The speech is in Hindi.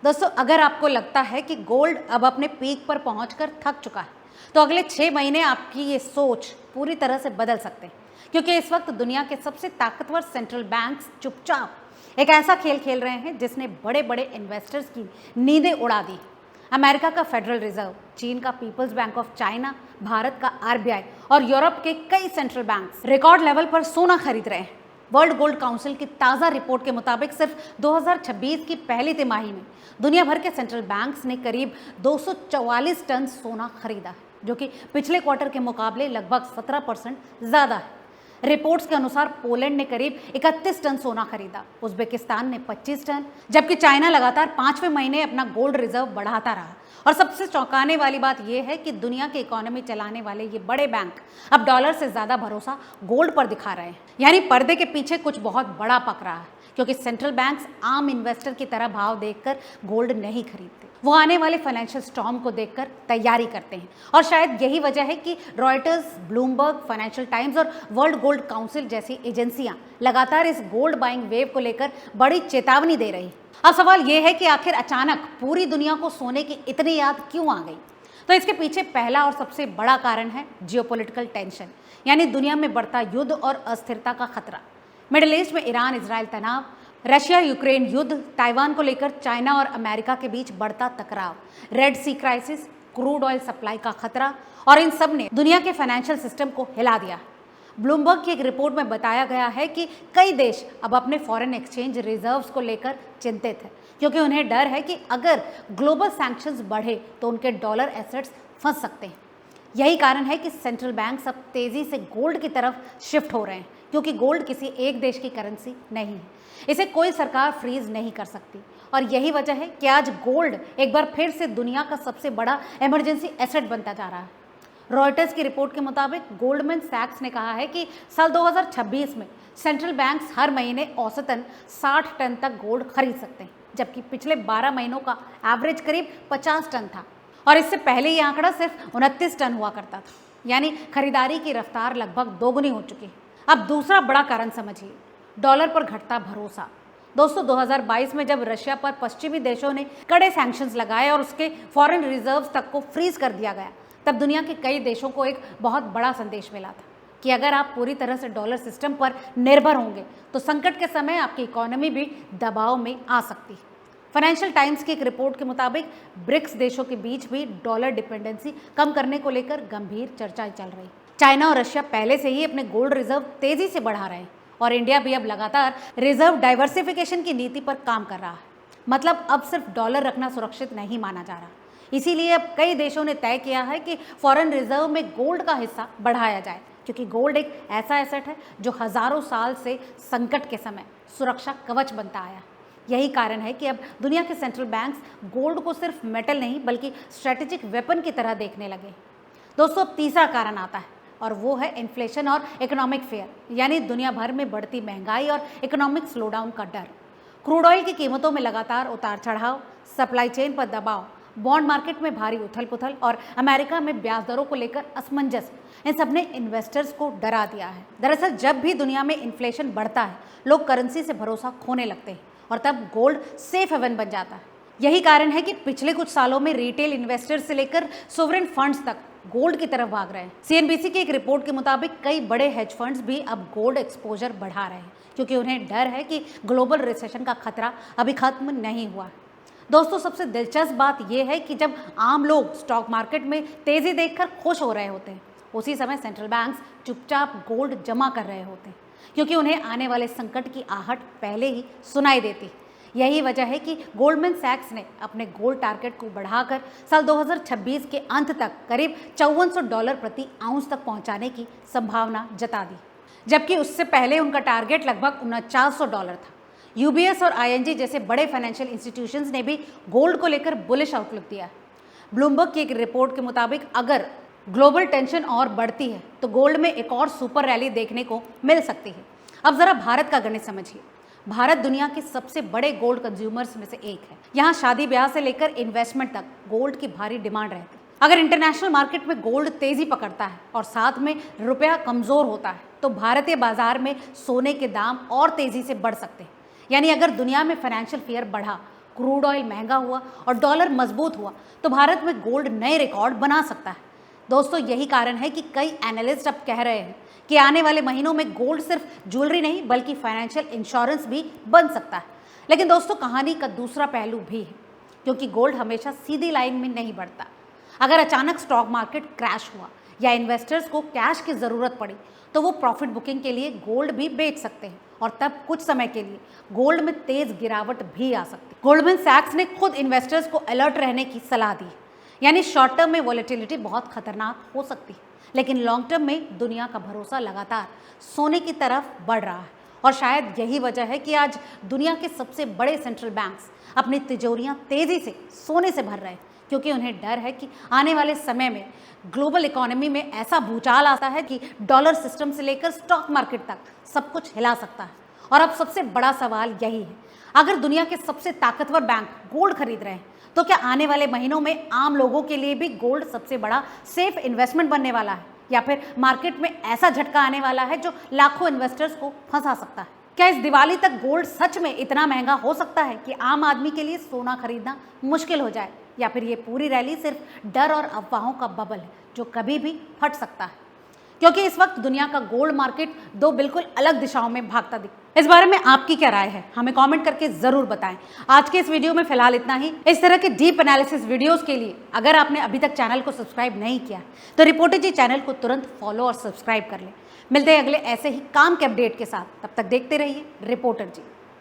दोस्तों, अगर आपको लगता है कि गोल्ड अब अपने पीक पर पहुंचकर थक चुका है, तो अगले 6 महीने आपकी ये सोच पूरी तरह से बदल सकते हैं। क्योंकि इस वक्त दुनिया के सबसे ताकतवर सेंट्रल बैंक्स चुपचाप एक ऐसा खेल खेल रहे हैं जिसने बड़े बड़े इन्वेस्टर्स की नींदें उड़ा दी। अमेरिका का फेडरल रिजर्व, चीन का people's bank of China, Bharat का आरबीआई और यूरोप के कई सेंट्रल बैंक्स रिकॉर्ड लेवल पर सोना खरीद रहे हैं। वर्ल्ड गोल्ड काउंसिल की ताज़ा रिपोर्ट के मुताबिक सिर्फ 2026 की पहली तिमाही में दुनिया भर के सेंट्रल बैंक्स ने करीब 244 टन सोना खरीदा है, जो कि पिछले क्वार्टर के मुकाबले लगभग 17% ज़्यादा है। रिपोर्ट्स के अनुसार पोलैंड ने करीब 31 टन सोना खरीदा, उज्बेकिस्तान ने 25 टन, जबकि चाइना लगातार 5वें महीने अपना गोल्ड रिजर्व बढ़ाता रहा। और सबसे चौंकाने वाली बात यह है कि दुनिया की इकोनॉमी चलाने वाले ये बड़े बैंक अब डॉलर से ज़्यादा भरोसा गोल्ड पर दिखा रहे हैं। यानी पर्दे के पीछे कुछ बहुत बड़ा पक रहा है, क्योंकि सेंट्रल बैंक्स आम इन्वेस्टर की तरह भाव देखकर गोल्ड नहीं खरीदते। वो आने वाले फाइनेंशियल स्टॉर्म को देखकर तैयारी करते हैं। और शायद यही वजह है कि रॉयटर्स, ब्लूमबर्ग, फाइनेंशियल टाइम्स और वर्ल्ड गोल्ड काउंसिल जैसी एजेंसियां लगातार इस गोल्ड बाइंग वेव को लेकर बड़ी चेतावनी दे रही। अब सवाल यह है कि आखिर अचानक पूरी दुनिया को सोने की इतनी याद क्यों आ गई? तो इसके पीछे पहला और सबसे बड़ा कारण है जियोपॉलिटिकल टेंशन, यानी दुनिया में बढ़ता युद्ध और अस्थिरता का खतरा। मिडिल ईस्ट में ईरान इजराइल तनाव, रशिया यूक्रेन युद्ध, ताइवान को लेकर चाइना और अमेरिका के बीच बढ़ता टकराव, रेड सी क्राइसिस, क्रूड ऑयल सप्लाई का खतरा, और इन सब ने दुनिया के फाइनेंशियल सिस्टम को हिला दिया। ब्लूमबर्ग की एक रिपोर्ट में बताया गया है कि कई देश अब अपने फॉरेन एक्सचेंज रिजर्व्स को लेकर चिंतित है, क्योंकि उन्हें डर है कि अगर ग्लोबल सैंक्शंस बढ़े तो उनके डॉलर एसेट्स फंस सकते हैं। यही कारण है कि सेंट्रल बैंक्स अब तेजी से गोल्ड की तरफ शिफ्ट हो रहे हैं, क्योंकि गोल्ड किसी एक देश की करेंसी नहीं है, इसे कोई सरकार फ्रीज नहीं कर सकती। और यही वजह है कि आज गोल्ड एक बार फिर से दुनिया का सबसे बड़ा इमरजेंसी एसेट बनता जा रहा है। रॉयटर्स की रिपोर्ट के मुताबिक गोल्डमैन सैक्स ने कहा है कि साल 2026 में सेंट्रल बैंक्स हर महीने औसतन 60 टन तक गोल्ड खरीद सकते हैं, जबकि पिछले 12 महीनों का एवरेज करीब 50 टन था। और इससे पहले ये आंकड़ा सिर्फ 29 टन हुआ करता था, यानी खरीदारी की रफ्तार लगभग दोगुनी हो चुकी है। अब दूसरा बड़ा कारण समझिए, डॉलर पर घटता भरोसा। दोस्तों, 2022 में जब रशिया पर पश्चिमी देशों ने कड़े सैंक्शंस लगाए और उसके फॉरेन रिजर्व्स तक को फ्रीज कर दिया गया, तब दुनिया के कई देशों को एक बहुत बड़ा संदेश मिला था कि अगर आप पूरी तरह से डॉलर सिस्टम पर निर्भर होंगे तो संकट के समय आपकी इकोनॉमी भी दबाव में आ सकती है। फाइनेंशियल टाइम्स की एक रिपोर्ट के मुताबिक ब्रिक्स देशों के बीच भी डॉलर डिपेंडेंसी कम करने को लेकर गंभीर चर्चा चल रही। चाइना और रशिया पहले से ही अपने गोल्ड रिजर्व तेजी से बढ़ा रहे हैं, और इंडिया भी अब लगातार रिजर्व डाइवर्सिफिकेशन की नीति पर काम कर रहा है। मतलब अब सिर्फ डॉलर रखना सुरक्षित नहीं माना जा रहा। इसीलिए अब कई देशों ने तय किया है कि फॉरेन रिजर्व में गोल्ड का हिस्सा बढ़ाया जाए, क्योंकि गोल्ड एक ऐसा एसेट है जो हजारों साल से संकट के समय सुरक्षा कवच बनता आया। यही कारण है कि अब दुनिया के सेंट्रल बैंक्स गोल्ड को सिर्फ मेटल नहीं बल्कि स्ट्रेटेजिक वेपन की तरह देखने लगे। दोस्तों, अब तीसरा कारण आता है, और वो है इन्फ्लेशन और इकोनॉमिक फेयर, यानी दुनिया भर में बढ़ती महंगाई और इकोनॉमिक स्लोडाउन का डर। क्रूड ऑयल की कीमतों में लगातार उतार चढ़ाव, सप्लाई चेन पर दबाव, बॉन्ड मार्केट में भारी उथल पुथल और अमेरिका में ब्याज दरों को लेकर असमंजस, इन सब ने इन्वेस्टर्स को डरा दिया है। दरअसल जब भी दुनिया में इन्फ्लेशन बढ़ता है, लोग करेंसी से भरोसा खोने लगते हैं, और तब गोल्ड सेफ हेवन बन जाता है। यही कारण है कि पिछले कुछ सालों में रिटेल इन्वेस्टर्स से लेकर सोवरेन फंड्स तक गोल्ड की तरफ भाग रहे हैं। सीएनबीसी की एक रिपोर्ट के मुताबिक कई बड़े हेज फंड्स भी अब गोल्ड एक्सपोजर बढ़ा रहे हैं, क्योंकि उन्हें डर है कि ग्लोबल रिसेशन का खतरा अभी खत्म नहीं हुआ है। दोस्तों, सबसे दिलचस्प बात यह है कि जब आम लोग स्टॉक मार्केट में तेजी देखकर खुश हो रहे होते हैं, उसी समय सेंट्रल बैंक्स चुपचाप गोल्ड जमा कर रहे होते हैं, क्योंकि उन्हें आने वाले संकट की आहट पहले ही सुनाई देती। यही वजह है कि गोल्डमैन सैक्स ने अपने गोल्ड टारगेट को बढ़ाकर साल 2026 के अंत तक करीब $5400 प्रति आउंस तक पहुंचाने की संभावना जता दी, जबकि उससे पहले उनका टारगेट लगभग $4900 था। यूबीएस और आईएनजी जैसे बड़े फाइनेंशियल इंस्टीट्यूशंस ने भी गोल्ड को लेकर बुलिश आउटलुक दिया। ब्लूमबर्ग की एक रिपोर्ट के मुताबिक अगर ग्लोबल टेंशन और बढ़ती है तो गोल्ड में एक और सुपर रैली देखने को मिल सकती है। अब जरा भारत का गणित समझिए। भारत दुनिया के सबसे बड़े गोल्ड कंज्यूमर्स में से एक है। यहाँ शादी ब्याह से लेकर इन्वेस्टमेंट तक गोल्ड की भारी डिमांड रहती है। अगर इंटरनेशनल मार्केट में गोल्ड तेजी पकड़ता है और साथ में रुपया कमजोर होता है, तो भारतीय बाजार में सोने के दाम और तेजी से बढ़ सकते हैं। यानी अगर दुनिया में फाइनेंशियल फियर बढ़ा क्रूड ऑयल महंगा हुआ और डॉलर मजबूत हुआ तो भारत में गोल्ड नए रिकॉर्ड बना सकता है। दोस्तों, यही कारण है कि कई एनालिस्ट अब कह रहे हैं कि आने वाले महीनों में गोल्ड सिर्फ ज्वेलरी नहीं बल्कि फाइनेंशियल इंश्योरेंस भी बन सकता है। लेकिन दोस्तों, कहानी का दूसरा पहलू भी है, क्योंकि गोल्ड हमेशा सीधी लाइन में नहीं बढ़ता। अगर अचानक स्टॉक मार्केट क्रैश हुआ या इन्वेस्टर्स को कैश की ज़रूरत पड़ी तो वो प्रॉफिट बुकिंग के लिए गोल्ड भी बेच सकते हैं और तब कुछ समय के लिए गोल्ड में तेज गिरावट भी आ सकती है। गोल्डमैन सैक्स ने खुद इन्वेस्टर्स को अलर्ट रहने की सलाह दी, यानी शॉर्ट टर्म में वॉलेटिलिटी बहुत खतरनाक हो सकती है, लेकिन लॉन्ग टर्म में दुनिया का भरोसा लगातार सोने की तरफ बढ़ रहा है। और शायद यही वजह है कि आज दुनिया के सबसे बड़े सेंट्रल बैंक्स अपनी तिजोरियां तेजी से सोने से भर रहे हैं, क्योंकि उन्हें डर है कि आने वाले समय में ग्लोबल इकोनॉमी में ऐसा भूचाल आता है कि डॉलर सिस्टम से लेकर स्टॉक मार्केट तक सब कुछ हिला सकता है। और अब सबसे बड़ा सवाल यही है, अगर दुनिया के सबसे ताकतवर बैंक गोल्ड खरीद रहे हैं तो क्या आने वाले महीनों में आम लोगों के लिए भी गोल्ड सबसे बड़ा सेफ इन्वेस्टमेंट बनने वाला है, या फिर मार्केट में ऐसा झटका आने वाला है जो लाखों इन्वेस्टर्स को फंसा सकता है? क्या इस दिवाली तक गोल्ड सच में इतना महंगा हो सकता है कि आम आदमी के लिए सोना खरीदना मुश्किल हो जाए, या फिर ये पूरी रैली सिर्फ डर और अफवाहों का बबल है जो कभी भी फट सकता है? क्योंकि इस वक्त दुनिया का गोल्ड मार्केट दो बिल्कुल अलग दिशाओं में भागता दिख। इस बारे में आपकी क्या राय है, हमें कमेंट करके जरूर बताएं। आज के इस वीडियो में फिलहाल इतना ही। इस तरह के डीप एनालिसिस वीडियोस के लिए अगर आपने अभी तक चैनल को सब्सक्राइब नहीं किया तो रिपोर्टर जी चैनल को तुरंत फॉलो और सब्सक्राइब कर लें। मिलते हैं अगले ऐसे ही काम के अपडेट के साथ, तब तक देखते रहिए रिपोर्टर जी।